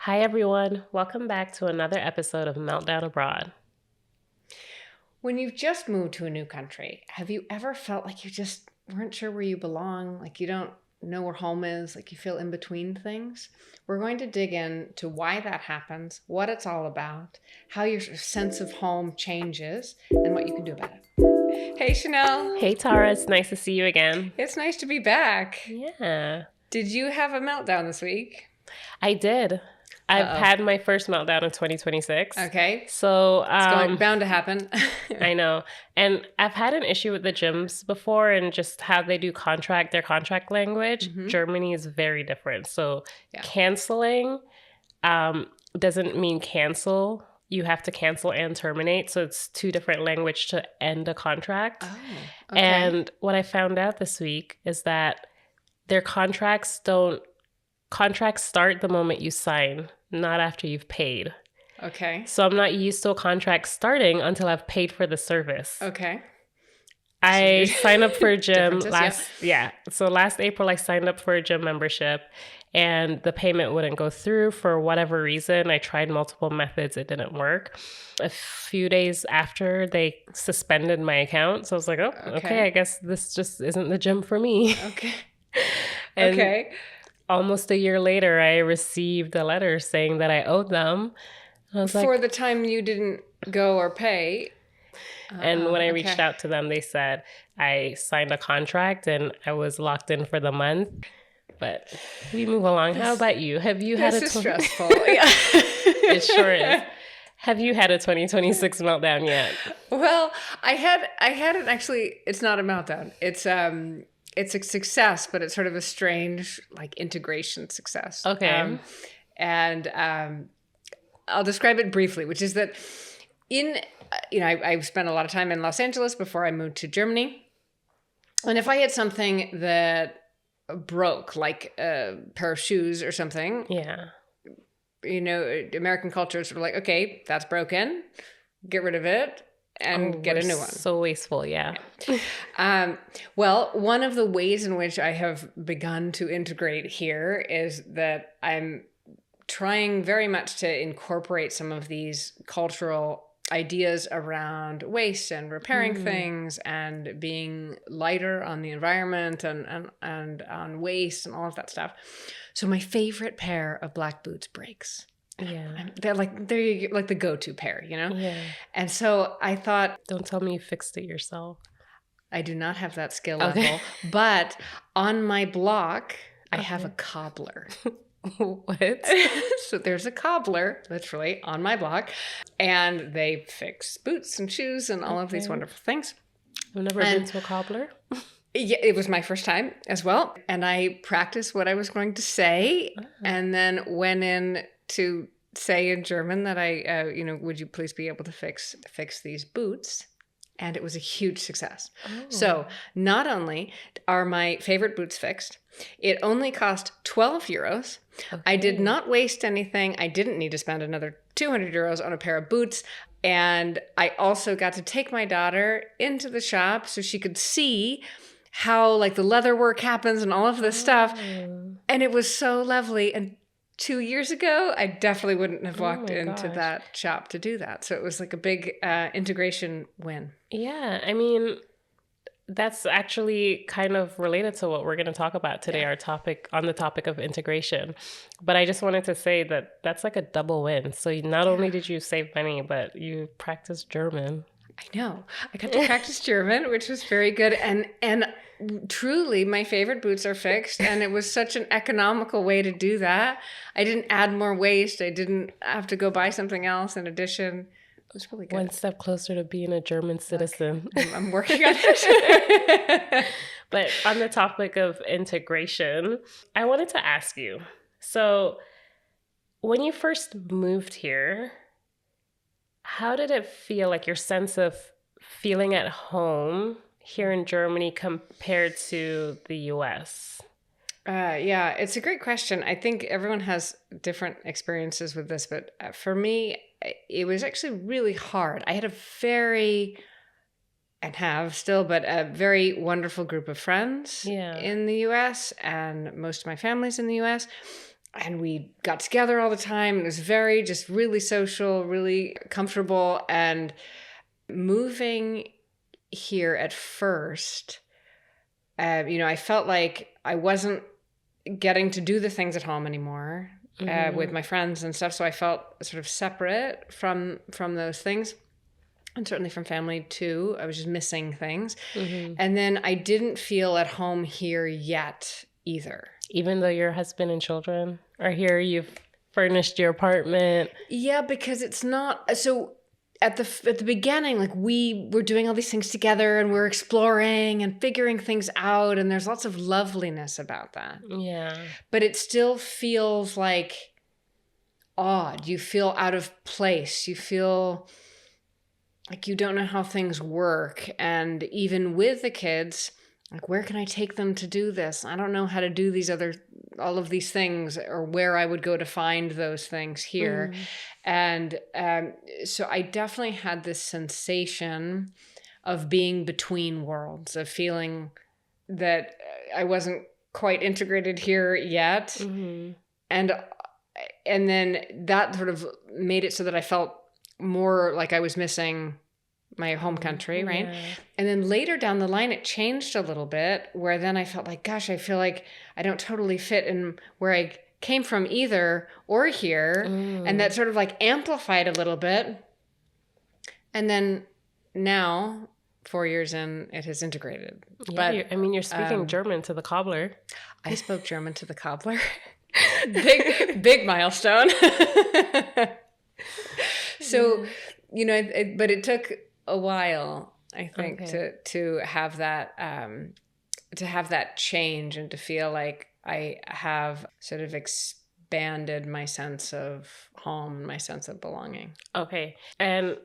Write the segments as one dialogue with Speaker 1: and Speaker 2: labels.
Speaker 1: Hi, everyone. Welcome back to another episode of Meltdown Abroad.
Speaker 2: When you've just moved to a new country, have you ever felt like you just weren't sure where you belong? Like you don't know where home is, like you feel in between things? We're going to dig into why that happens, what it's all about, how your sense of home changes, and what you can do about it. Hey, Chanel.
Speaker 1: Hey, Tara. It's nice to see you again.
Speaker 2: It's nice to be back.
Speaker 1: Yeah,
Speaker 2: Did you have a meltdown this week?
Speaker 1: I did. I've
Speaker 2: Uh-oh.
Speaker 1: had my first meltdown in 2026.
Speaker 2: Okay.
Speaker 1: So,
Speaker 2: It's bound to happen.
Speaker 1: I know. And I've had an issue with the gyms before and just how they do their contract language.
Speaker 2: Mhm.
Speaker 1: Germany is very different. So,
Speaker 2: Yeah.
Speaker 1: canceling doesn't mean cancel. You have to cancel and terminate. So, it's two different language to end a contract.
Speaker 2: Oh, okay.
Speaker 1: And what I found out this week is that their contracts start the moment you sign, not after you've paid.
Speaker 2: Okay.
Speaker 1: So I'm not used to a contract starting until I've paid for the service.
Speaker 2: Okay.
Speaker 1: I signed up for a gym
Speaker 2: Differences,
Speaker 1: So last April I signed up for a gym membership and the payment wouldn't go through for whatever reason. I tried multiple methods, it didn't work. A few days after, they suspended my account. So I was like, oh, okay, I guess this just isn't the gym for me.
Speaker 2: Okay.
Speaker 1: And
Speaker 2: Okay.
Speaker 1: almost a year later, I received a letter saying that I owed them. I was
Speaker 2: For the time you didn't go or pay.
Speaker 1: And when I reached out to them, they said I signed a contract and I was locked in for the month. But we move along. How about you? Have you had
Speaker 2: This is stressful.
Speaker 1: Yeah. It sure is. Have you had a 2026 meltdown yet?
Speaker 2: Well, I had it actually. It's not a meltdown. It's a success, but it's sort of a strange like integration success.
Speaker 1: Okay.
Speaker 2: I'll describe it briefly, which is that I spent a lot of time in Los Angeles before I moved to Germany. And if I had something that broke, like a pair of shoes or something,
Speaker 1: yeah,
Speaker 2: American culture is sort of like, okay, that's broken, get rid of it and get a new one.
Speaker 1: So wasteful, yeah.
Speaker 2: Well, one of the ways in which I have begun to integrate here is that I'm trying very much to incorporate some of these cultural ideas around waste and repairing things and being lighter on the environment and on waste and all of that stuff. So my favorite pair of black boots breaks.
Speaker 1: Yeah.
Speaker 2: They're like the go-to pair,
Speaker 1: Yeah.
Speaker 2: And so I thought,
Speaker 1: don't tell me you fixed it yourself.
Speaker 2: I do not have that skill level, but on my block, I have a cobbler.
Speaker 1: What?
Speaker 2: So there's a cobbler, literally, on my block, and they fix boots and shoes and all of these wonderful things.
Speaker 1: I've never been to a cobbler.
Speaker 2: Yeah, it was my first time as well, and I practiced what I was going to say, and then went in to say in German that I, would you please be able to fix these boots? And it was a huge success. Oh. So not only are my favorite boots fixed, it only cost 12 euros. Okay. I did not waste anything. I didn't need to spend another 200 euros on a pair of boots. And I also got to take my daughter into the shop so she could see how like the leather work happens and all of this stuff. And it was so lovely. And 2 years ago, I definitely wouldn't have walked into that shop to do that. So it was like a big integration win.
Speaker 1: Yeah, I mean, that's actually kind of related to what we're going to talk about today, our topic on the topic of integration. But I just wanted to say that that's like a double win. So not only did you save money, but you practiced German.
Speaker 2: I know. I got to practice German, which was very good. And truly, my favorite boots are fixed. And it was such an economical way to do that. I didn't add more waste. I didn't have to go buy something else in addition. It was really good.
Speaker 1: One step closer to being a German citizen.
Speaker 2: I'm working on it.
Speaker 1: But on the topic of integration, I wanted to ask you. So when you first moved here, how did it feel, like your sense of feeling at home here in Germany compared to the US?
Speaker 2: Yeah, it's a great question. I think everyone has different experiences with this, but for me, it was actually really hard. I had a very wonderful group of friends in the US, and most of my family's in the US. and we got together all the time. It was very just really social, really comfortable. And moving here at first, I felt like I wasn't getting to do the things at home anymore with my friends and stuff. So I felt sort of separate from those things. And certainly from family too. I was just missing things. And then I didn't feel at home here yet either.
Speaker 1: Even though your husband and children are here, you've furnished your apartment.
Speaker 2: Yeah, because it's not so at the beginning, like we were doing all these things together and we're exploring and figuring things out, and there's lots of loveliness about that.
Speaker 1: Yeah.
Speaker 2: But it still feels like odd. You feel out of place. You feel like you don't know how things work. And even with the kids, like, where can I take them to do this? I don't know how to do all of these things, or where I would go to find those things here. And so I definitely had this sensation of being between worlds, of feeling that I wasn't quite integrated here yet. And then that sort of made it so that I felt more like I was missing my home country, right? Yeah. And then later down the line, it changed a little bit, where then I felt like, gosh, I feel like I don't totally fit in where I came from either or here. And that sort of like amplified a little bit. And then now, 4 years in, it has integrated.
Speaker 1: Yeah, but you're speaking German to the cobbler.
Speaker 2: I spoke German to the cobbler. big milestone. So, but it took a while, I think, to have that change, and to feel like I have sort of expanded my sense of home, my sense of belonging.
Speaker 1: Okay. And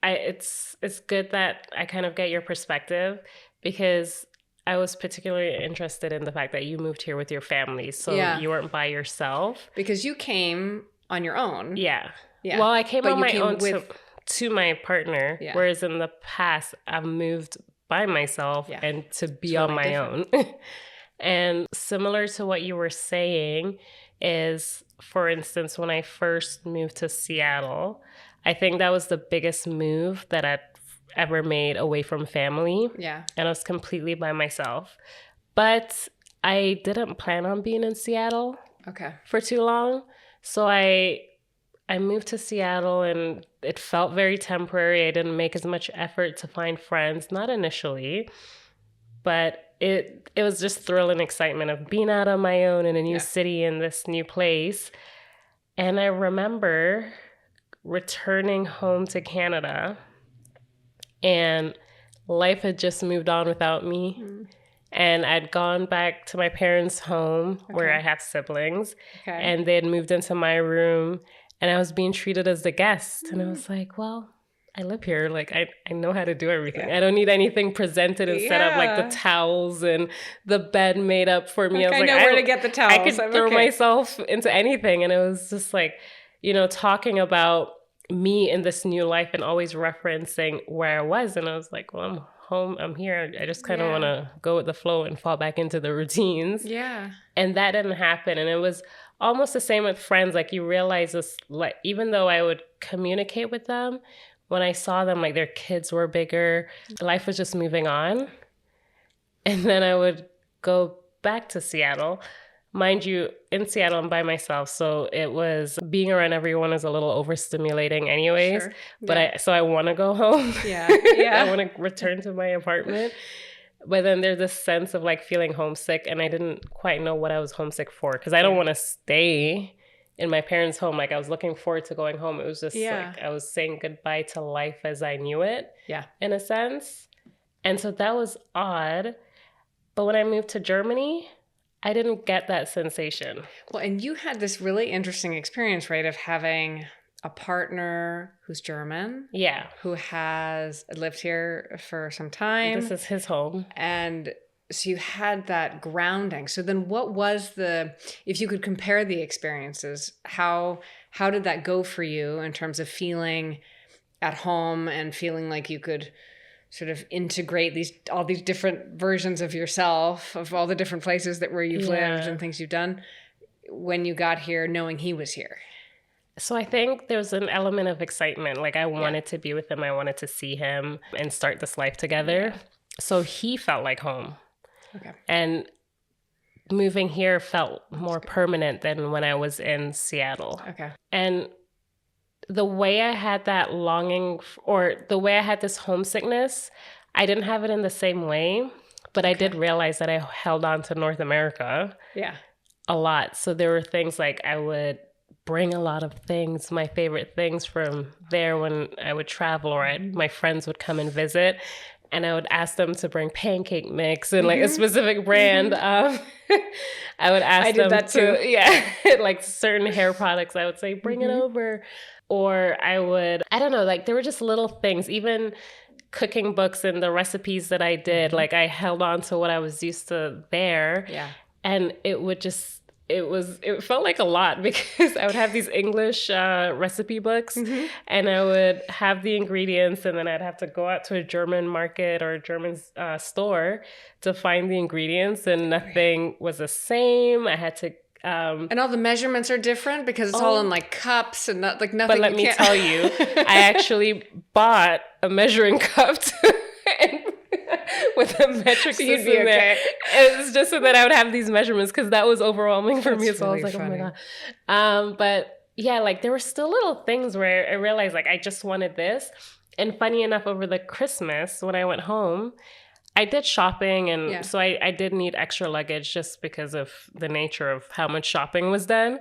Speaker 1: it's good that I kind of get your perspective, because I was particularly interested in the fact that you moved here with your family. So you weren't by yourself.
Speaker 2: Because you came on your own.
Speaker 1: Yeah. Well, I came on my own to my partner, whereas in the past, I've moved by myself and to be on my own. And similar to what you were saying is, for instance, when I first moved to Seattle, I think that was the biggest move that I'd ever made away from family. Yeah. And I was completely by myself. But I didn't plan on being in Seattle for too long. So I moved to Seattle, and it felt very temporary. I didn't make as much effort to find friends, not initially, but it was just thrill and excitement of being out on my own in a new city, in this new place. And I remember returning home to Canada, and life had just moved on without me. And I'd gone back to my parents' home where I have siblings, and they had moved into my room. And I was being treated as the guest. And I was like, well, I live here. Like, I know how to do everything. I don't need anything presented and set up, like the towels and the bed made up for me.
Speaker 2: I know where to get the towels.
Speaker 1: I could throw myself into anything. And it was just like, talking about me in this new life and always referencing where I was. And I was like, well, I'm home. I'm here. I just kind of want to go with the flow and fall back into the routines. Yeah. And that didn't happen. And it was almost the same with friends. Like, you realize this, like, even though I would communicate with them, when I saw them, like, their kids were bigger, life was just moving on. And then I would go back to Seattle. Mind you, in Seattle, I'm by myself. So it was, being around everyone is a little overstimulating anyways. Sure. But I want to go home. Yeah. I want to return to my apartment. But then there's this sense of like feeling homesick, and I didn't quite know what I was homesick for, because I don't want to stay in my parents' home. Like, I was looking forward to going home. It was just like I was saying goodbye to life as I knew it, in a sense. And so that was odd. But when I moved to Germany, I didn't get that sensation.
Speaker 2: Well, and you had this really interesting experience, right, of having a partner who's German. Yeah. Who has lived here for some time.
Speaker 1: This is his home.
Speaker 2: And so you had that grounding. So then what was if you could compare the experiences, how did that go for you in terms of feeling at home and feeling like you could sort of integrate all these different versions of yourself, of all the different places where you've lived and things you've done? when you got here knowing he was here?
Speaker 1: So I think there's an element of excitement. Like I wanted to be with him. I wanted to see him and start this life together.
Speaker 2: Yeah.
Speaker 1: So he felt like home.
Speaker 2: Okay.
Speaker 1: And moving here felt more permanent than when I was in Seattle.
Speaker 2: Okay.
Speaker 1: And the way I had that longing, or the way I had this homesickness, I didn't have it in the same way, but I did realize that I held on to North America a lot. So there were things like I would bring a lot of things, my favorite things from there when I would travel, or my friends would come and visit. And I would ask them to bring pancake mix and like a specific brand. I would ask them to, like certain hair products, I would say, bring it over. Or I don't know, like there were just little things, even cooking books and the recipes that I did, like I held on to what I was used to there. Yeah. And it felt like a lot because I would have these English recipe books and I would have the ingredients and then I'd have to go out to a German market or a German store to find the ingredients and nothing was the same. I had to...
Speaker 2: and all the measurements are different because it's all in like cups and not like nothing.
Speaker 1: But let me tell you, I actually bought a measuring cup with a metric system there. It's just so that I would have these measurements because that was overwhelming for me as well. I was like, funny. Oh my God. But yeah, like there were still little things where I realized like I just wanted this. And funny enough, over the Christmas when I went home, I did shopping and so I did need extra luggage just because of the nature of how much shopping was done.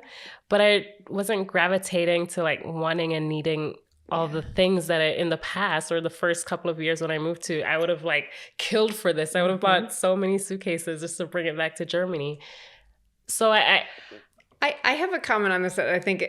Speaker 1: But I wasn't gravitating to like wanting and needing all the things that in the past or the first couple of years when I moved to, I would have like killed for this. I would have bought so many suitcases just to bring it back to Germany. So I
Speaker 2: have a comment on this that I think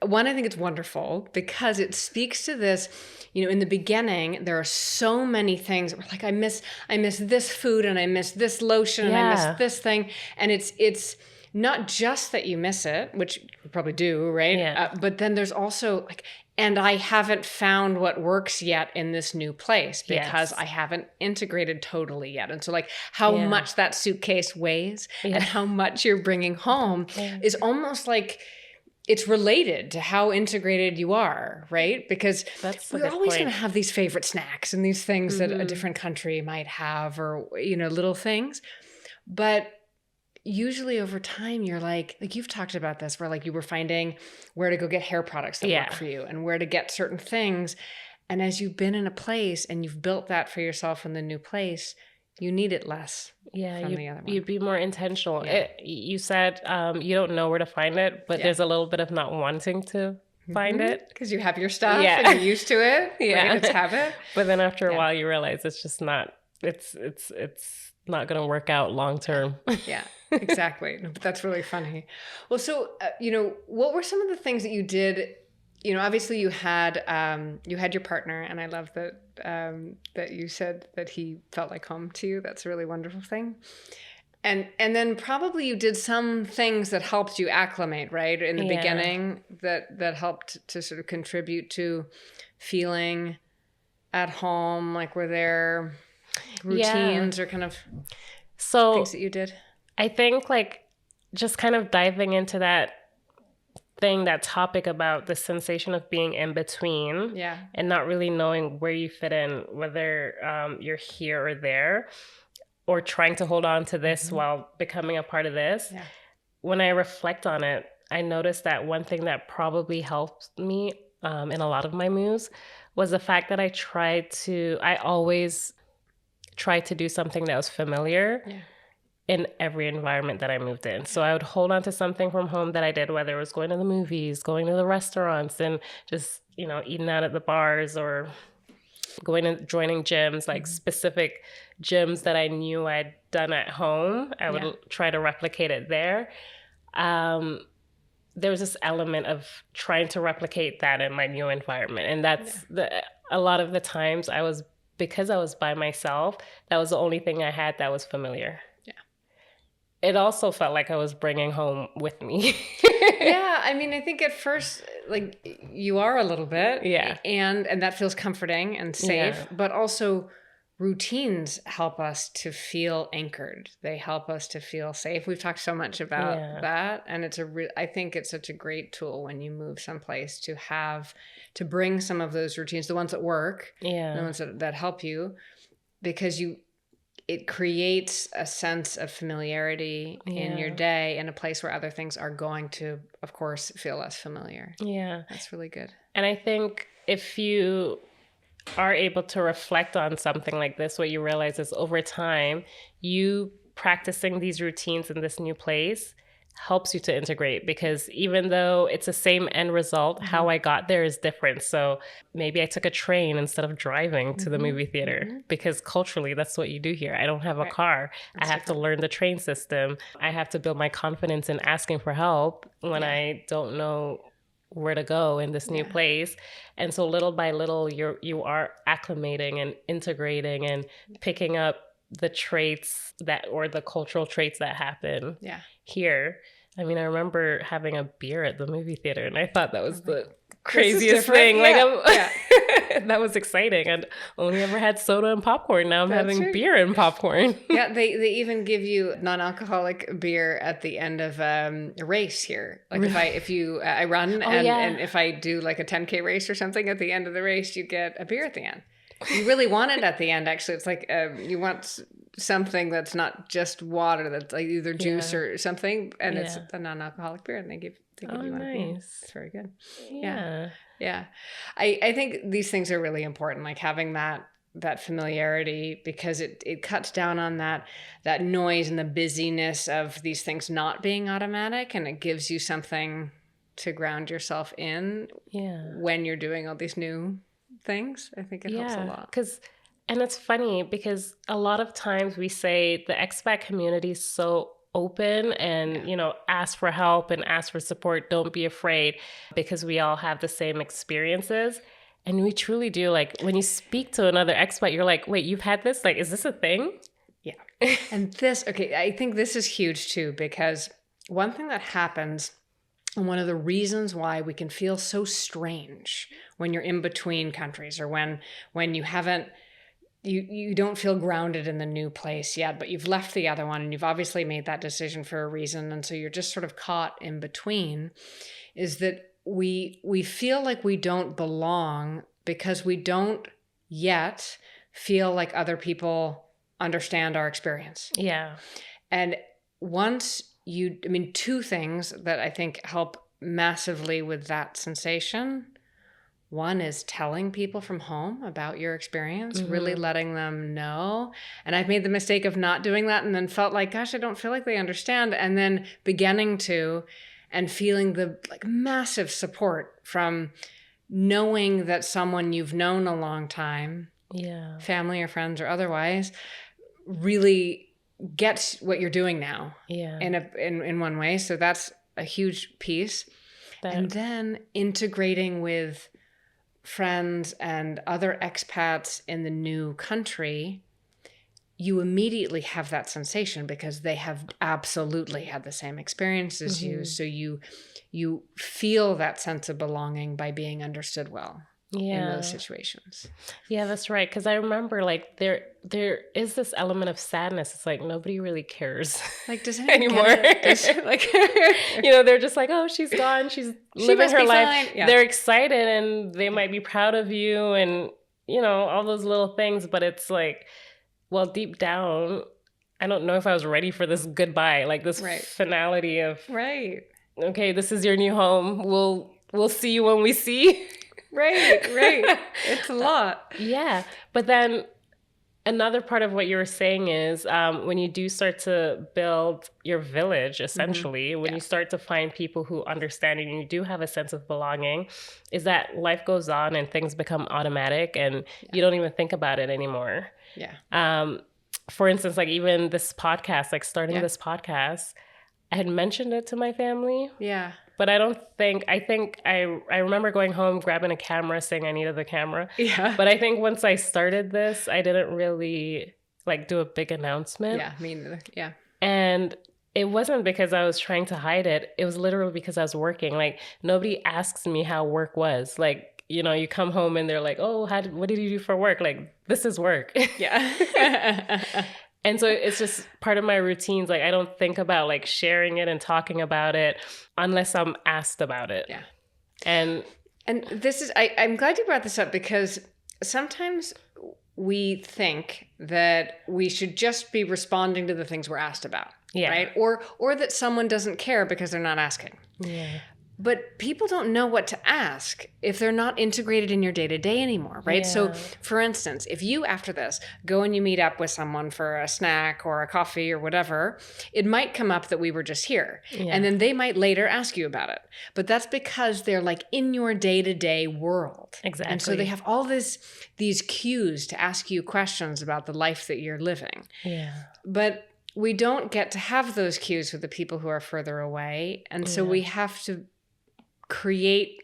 Speaker 2: it's wonderful because it speaks to this, you know, in the beginning, there are so many things like I miss this food and I miss this lotion and I miss this thing. And it's not just that you miss it, which you probably do, right? Yeah. But then there's also like, and I haven't found what works yet in this new place because I haven't integrated totally yet. And so like how much that suitcase weighs and how much you're bringing home is almost like it's related to how integrated you are, right? Because we're always going to have these favorite snacks and these things that a different country might have or, you know, little things. But usually over time, you're like you've talked about this where like you were finding where to go get hair products that work for you and where to get certain things. And as you've been in a place and you've built that for yourself in the new place, you need it less. Yeah, from the other one.
Speaker 1: You'd be more intentional. Yeah. You said you don't know where to find it, but there's a little bit of not wanting to find it.
Speaker 2: Because you have your stuff and you're used to it. Right? It's habit.
Speaker 1: But then after a while you realize it's just not, it's not going to work out long term.
Speaker 2: Yeah, exactly. That's really funny. Well, so, you know, what were some of the things that you did? You know, obviously you had your partner, and I love that that you said that he felt like home to you. That's a really wonderful thing. And then probably you did some things that helped you acclimate, right? In the beginning that helped to sort of contribute to feeling at home, like were there routines or kind of things that you did?
Speaker 1: I think like just kind of diving into that topic about the sensation of being in between and not really knowing where you fit in, whether you're here or there, or trying to hold on to this while becoming a part of this. Yeah. When I reflect on it, I noticed that one thing that probably helped me in a lot of my moves was the fact that I always tried to do something that was familiar in every environment that I moved in. So I would hold on to something from home that I did, whether it was going to the movies, going to the restaurants, and just, you know, eating out at the bars or going and joining gyms, like specific gyms that I knew I'd done at home. I would try to replicate it there. There was this element of trying to replicate that in my new environment. And that's a lot of the times because I was by myself, that was the only thing I had that was familiar. It also felt like I was bringing home with me.
Speaker 2: Yeah, I mean, I think at first, like, you are a little bit. Yeah. And that feels comforting and safe. Yeah. But also, routines help us to feel anchored. They help us to feel safe. We've talked so much about that, and I think it's such a great tool when you move someplace to bring some of those routines, the ones that work, the ones that help you, because it creates a sense of familiarity in your day in a place where other things are going to, of course, feel less familiar.
Speaker 1: Yeah.
Speaker 2: That's really good.
Speaker 1: And I think if you are able to reflect on something like this, what you realize is over time, you practicing these routines in this new place helps you to integrate, because even though it's the same end result, how I got there is different. So maybe I took a train instead of driving to the movie theater, because culturally that's what you do here. I don't have a car. I have to learn the train system. I have to build my confidence in asking for help when I don't know where to go in this new place. And so little by little, you are acclimating and integrating and picking up the traits or the cultural traits that happen here. I mean, I remember having a beer at the movie theater, and I thought that was the craziest thing. That was exciting. I'd only ever had soda and popcorn. Now I'm having beer and popcorn.
Speaker 2: They even give you non-alcoholic beer at the end of a race here. Like I run and if I do like a 10K race or something, at the end of the race, you get a beer at the end. You really want it at the end, actually. It's like you want something that's not just water, that's like either juice or something, and it's a non-alcoholic beer, and they give you one at the end. It's very good. Yeah. I think these things are really important, like having that familiarity, because it cuts down on that noise and the busyness of these things not being automatic, and it gives you something to ground yourself in when you're doing all these new things. I think it helps a lot.
Speaker 1: And it's funny because a lot of times we say the expat community is so open and, ask for help and ask for support. Don't be afraid, because we all have the same experiences. And we truly do. Like when you speak to another expat, you're like, wait, you've had this? Like, is this a thing?
Speaker 2: Yeah. And I think this is huge too, because one thing that happens, and one of the reasons why we can feel so strange when you're in between countries, or when you haven't, you don't feel grounded in the new place yet, but you've left the other one and you've obviously made that decision for a reason. And so you're just sort of caught in between, is that we feel like we don't belong because we don't yet feel like other people understand our experience.
Speaker 1: Yeah.
Speaker 2: And two things that I think help massively with that sensation. One is telling people from home about your experience, really letting them know. And I've made the mistake of not doing that and then felt like, gosh, I don't feel like they understand. And then beginning to, and feeling the massive support from knowing that someone you've known a long time, family or friends or otherwise, really gets what you're doing now in one way. So that's a huge piece. And then integrating with friends and other expats in the new country, you immediately have that sensation because they have absolutely had the same experience as you. So you feel that sense of belonging by being understood well in those situations.
Speaker 1: Yeah, that's right. Because I remember there is this element of sadness. It's like nobody really cares
Speaker 2: does anymore.
Speaker 1: They're just like, oh, she's gone. She's living her life. Yeah. They're excited and they might be proud of you and all those little things. But it's like, well, deep down, I don't know if I was ready for this goodbye, this finality of okay, this is your new home. We'll see you when we see.
Speaker 2: Right. It's a lot.
Speaker 1: Yeah. But then another part of what you were saying is when you do start to build your village, essentially, when you start to find people who understand you and you do have a sense of belonging, is that life goes on and things become automatic and you don't even think about it anymore. Yeah. For instance, even this podcast, starting this podcast, I had mentioned it to my family. Yeah. But I think I remember going home, grabbing a camera, saying I needed the camera. Yeah. But I think once I started this, I didn't really do a big announcement.
Speaker 2: Yeah, me neither. Yeah.
Speaker 1: And it wasn't because I was trying to hide it. It was literally because I was working. Nobody asks me how work was. you come home and they're like, oh, what did you do for work? Like, this is work.
Speaker 2: Yeah.
Speaker 1: And so it's just part of my routines. Like, I don't think about like sharing it and talking about it unless I'm asked about it.
Speaker 2: Yeah.
Speaker 1: And
Speaker 2: this is, I'm glad you brought this up, because sometimes we think that we should just be responding to the things we're asked about.
Speaker 1: Yeah.
Speaker 2: Right. Or that someone doesn't care because they're not asking.
Speaker 1: Yeah.
Speaker 2: But people don't know what to ask if they're not integrated in your day-to-day anymore, right?
Speaker 1: Yeah.
Speaker 2: So, for instance, if you, after this, go and you meet up with someone for a snack or a coffee or whatever, it might come up that we were just here.
Speaker 1: Yeah.
Speaker 2: And then they might later ask you about it. But that's because they're like in your day-to-day world.
Speaker 1: Exactly.
Speaker 2: And so they have all these cues to ask you questions about the life that you're living.
Speaker 1: Yeah.
Speaker 2: But we don't get to have those cues with the people who are further away. And so we have to create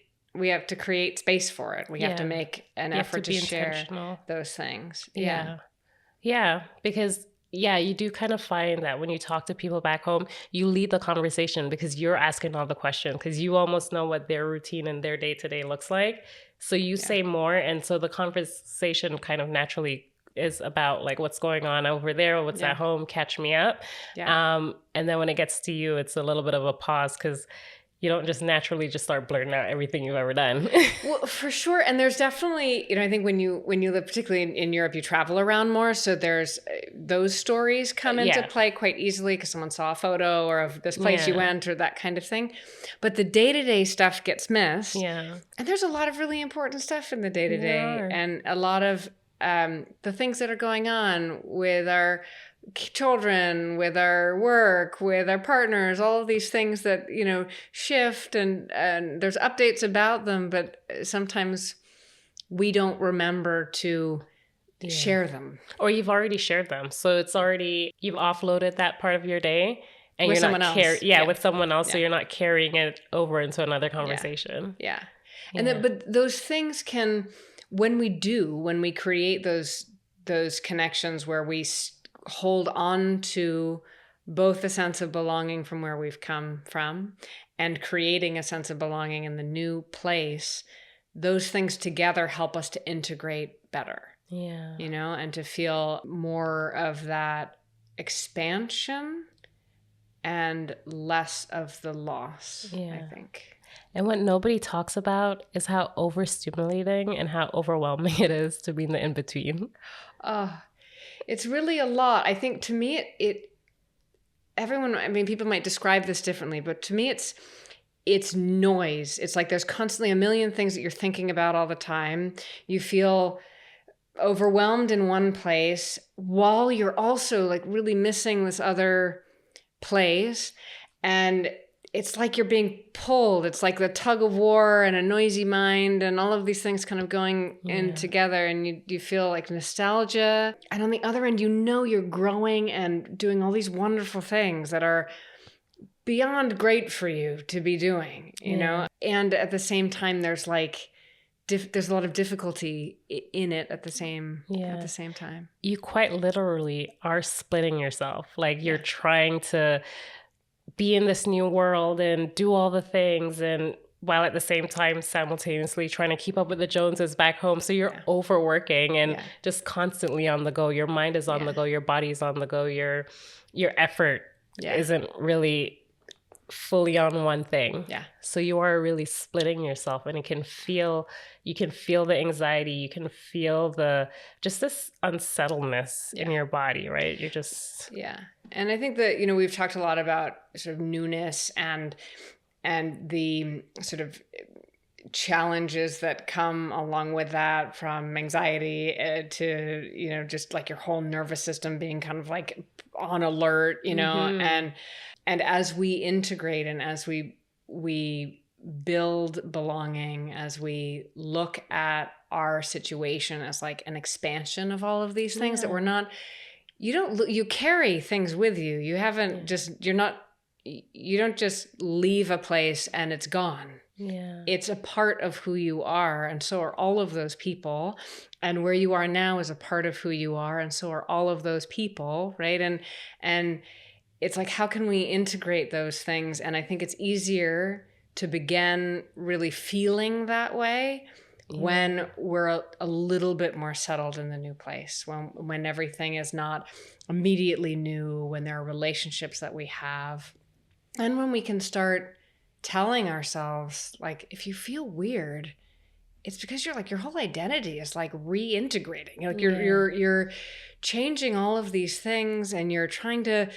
Speaker 2: space for it. We have to make an effort to share those things.
Speaker 1: Yeah. Because you do kind of find that when you talk to people back home, you lead the conversation because you're asking all the questions, because you almost know what their routine and their day-to-day looks like. So you say more. And so the conversation kind of naturally is about like what's going on over there, what's at home, catch me up. And then when it gets to you, it's a little bit of a pause, because you don't just naturally just start blurting out everything you've ever done.
Speaker 2: Well, for sure. And there's definitely, I think when you live, particularly in Europe, you travel around more. So there's those stories come into play quite easily because someone saw a photo or of this place you went or that kind of thing. But the day-to-day stuff gets missed. Yeah. And there's a lot of really important stuff in the day-to-day and a lot of the things that are going on with our children, with our work, with our partners, all of these things that, shift and there's updates about them, but sometimes we don't remember to share them.
Speaker 1: Or you've already shared them. So it's already, you've offloaded that part of your day and
Speaker 2: with
Speaker 1: you're
Speaker 2: someone
Speaker 1: not
Speaker 2: else.
Speaker 1: with someone else. So you're not carrying it over into another conversation.
Speaker 2: Yeah. And then, but those things can, when we create those connections where we hold on to both a sense of belonging from where we've come from and creating a sense of belonging in the new place, those things together help us to integrate better. Yeah. And to feel more of that expansion and less of the loss, I think.
Speaker 1: And what nobody talks about is how overstimulating and how overwhelming it is to be in the in-between.
Speaker 2: It's really a lot. I think to me, people might describe this differently, but to me, it's noise. It's like there's constantly a million things that you're thinking about all the time. You feel overwhelmed in one place while you're also like really missing this other place. And it's like you're being pulled. It's like the tug-of-war and a noisy mind and all of these things kind of going in together, and you feel like nostalgia. And on the other end, you're growing and doing all these wonderful things that are beyond great for you to be doing, you know? And at the same time, there's like there's a lot of difficulty in it at the same time.
Speaker 1: You quite literally are splitting yourself. Like you're trying to be in this new world and do all the things, and while at the same time simultaneously trying to keep up with the Joneses back home. So you're overworking and just constantly on the go. Your mind is on the go, your body's on the go, your effort isn't really fully on one thing. Yeah. So you are really splitting yourself, and you can feel the anxiety, you can feel this unsettledness in your body, right? You're just
Speaker 2: And I think that, we've talked a lot about sort of newness and the sort of challenges that come along with that, from anxiety to, just like your whole nervous system being kind of like on alert, and as we integrate and as we build belonging, as we look at our situation as like an expansion of all of these things that we're not, you carry things with you. You haven't you don't just leave a place and it's gone. Yeah. It's a part of who you are. And so are all of those people. And where you are now is a part of who you are. And so are all of those people. Right. And it's like, how can we integrate those things? And I think it's easier to begin really feeling that way when we're a little bit more settled in the new place, when everything is not immediately new, when there are relationships that we have, and when we can start telling ourselves, like, if you feel weird, it's because you're like, your whole identity is like reintegrating. Like you're changing all of these things, and you're trying to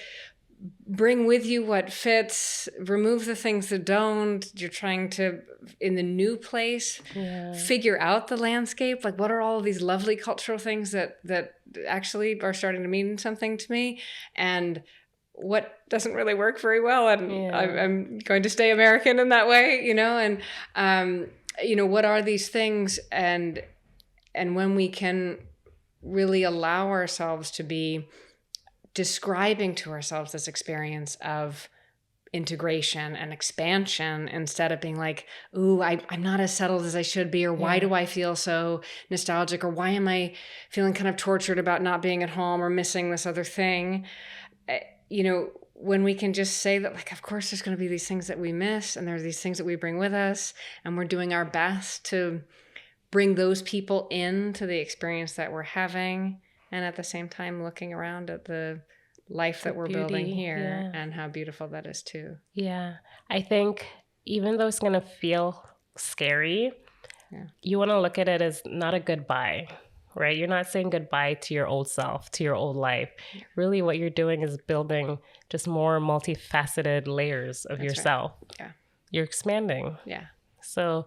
Speaker 2: bring with you what fits, remove the things that don't. You're trying to, in the new place, figure out the landscape. Like, what are all of these lovely cultural things that actually are starting to mean something to me, and what doesn't really work very well. And I'm going to stay American in that way, and what are these things, and when we can really allow ourselves to be describing to ourselves this experience of integration and expansion, instead of being like, ooh, I'm not as settled as I should be, or why do I feel so nostalgic, or why am I feeling kind of tortured about not being at home or missing this other thing. When we can just say that, like, of course there's going to be these things that we miss, and there's these things that we bring with us, and we're doing our best to bring those people into the experience that we're having, and at the same time looking around at the life that we're building here and how beautiful that is too.
Speaker 1: Yeah. I think even though it's going to feel scary, you want to look at it as not a goodbye, right? You're not saying goodbye to your old self, to your old life. Really what you're doing is building just more multifaceted layers of yourself.
Speaker 2: Right. Yeah.
Speaker 1: You're expanding.
Speaker 2: Yeah.
Speaker 1: So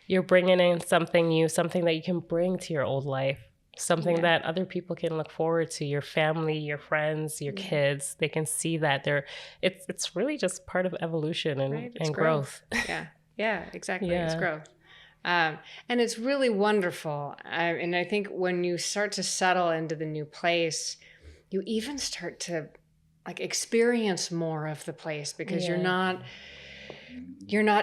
Speaker 1: you're bringing in something new, something that you can bring to your old life, something that other people can look forward to, your family, your friends, your kids. They can see that it's really just part of evolution and growth.
Speaker 2: Yeah, exactly. It's growth. And it's really wonderful. And I think when you start to settle into the new place, you even start to like experience more of the place, because you're not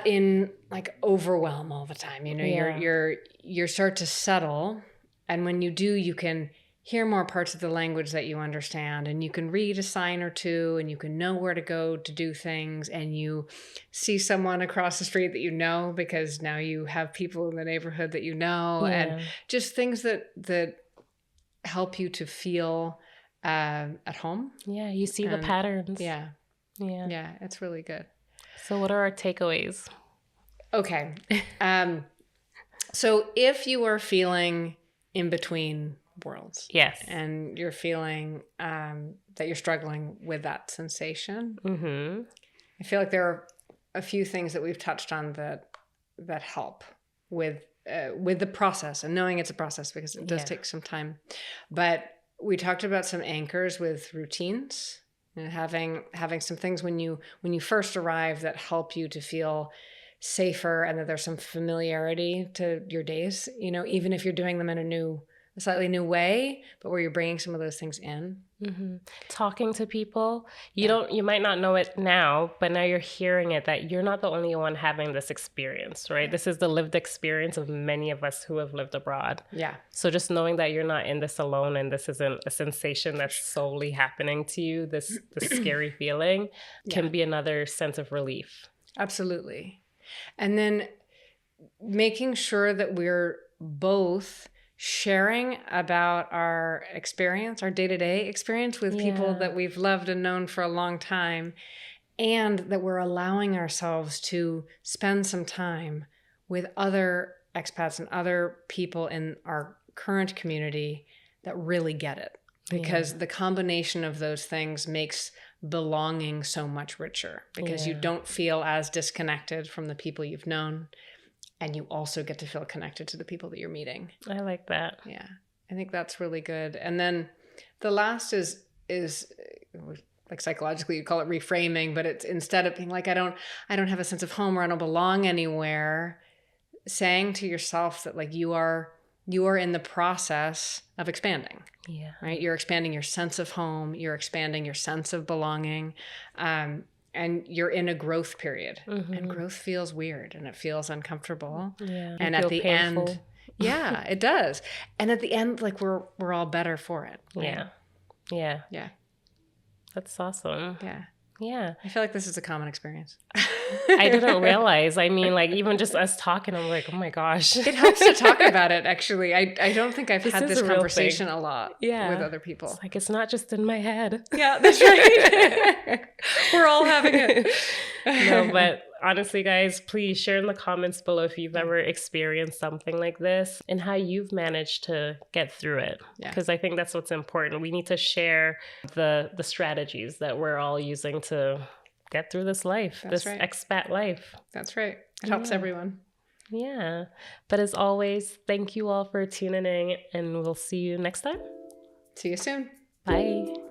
Speaker 2: in like overwhelm all the time. You start to settle. And when you do, you can hear more parts of the language that you understand, and you can read a sign or two, and you can know where to go to do things, and you see someone across the street that you know, because now you have people in the neighborhood that you know, and just things that help you to feel at home.
Speaker 1: Yeah, you see the patterns.
Speaker 2: Yeah, it's really good.
Speaker 1: So what are our takeaways?
Speaker 2: Okay. So if you are feeling in between worlds.
Speaker 1: Yes.
Speaker 2: And you're feeling that you're struggling with that sensation. Mm-hmm. I feel like there are a few things that we've touched on that help with the process, and knowing it's a process, because it does take some time. But we talked about some anchors with routines, and having some things when you first arrive that help you to feel safer, and that there's some familiarity to your days, even if you're doing them in a slightly new way, but where you're bringing some of those things in.
Speaker 1: Mm-hmm. Talking to people, you might not know it now, but now you're hearing it, that you're not the only one having this experience, right? This is the lived experience of many of us who have lived abroad. Yeah. So just knowing that you're not in this alone, and this isn't a sensation that's solely happening to you, this scary feeling can be another sense of relief.
Speaker 2: Absolutely. And then making sure that we're both sharing about our experience, our day-to-day experience with people that we've loved and known for a long time, and that we're allowing ourselves to spend some time with other expats and other people in our current community that really get it. Because the combination of those things makes belonging so much richer, because you don't feel as disconnected from the people you've known, and you also get to feel connected to the people that you're meeting.
Speaker 1: I like that.
Speaker 2: Yeah, I think that's really good. And then the last is like psychologically you call it reframing, but it's instead of being like, I don't have a sense of home, or I don't belong anywhere, saying to yourself that like you are in the process of expanding. Yeah. Right? You're expanding your sense of home, you're expanding your sense of belonging, and you're in a growth period. Mm-hmm. And growth feels weird, and it feels uncomfortable. Yeah. And at the painful end, it does. And at the end, like we're all better for it. Right?
Speaker 1: Yeah. Yeah. Yeah. That's awesome.
Speaker 2: Yeah.
Speaker 1: Yeah.
Speaker 2: I feel like this is a common experience.
Speaker 1: I didn't realize. I mean, like, even just us talking, I'm like, oh my gosh.
Speaker 2: It helps to talk about it, actually. I don't think I've
Speaker 1: This
Speaker 2: had
Speaker 1: is
Speaker 2: this
Speaker 1: a real
Speaker 2: conversation
Speaker 1: thing.
Speaker 2: a lot
Speaker 1: Yeah.
Speaker 2: with other people.
Speaker 1: It's like, it's not just in my head.
Speaker 2: Yeah, that's right. We're all having it.
Speaker 1: No, but honestly, guys, please share in the comments below if you've ever experienced something like this and how you've managed to get through it.
Speaker 2: Yeah.
Speaker 1: Because I think that's what's important. We need to share the strategies that we're all using to get through this life,
Speaker 2: That's
Speaker 1: this
Speaker 2: right.
Speaker 1: expat life.
Speaker 2: That's right. It helps everyone.
Speaker 1: Yeah. But as always, thank you all for tuning in, and we'll see you next time.
Speaker 2: See you soon.
Speaker 1: Bye.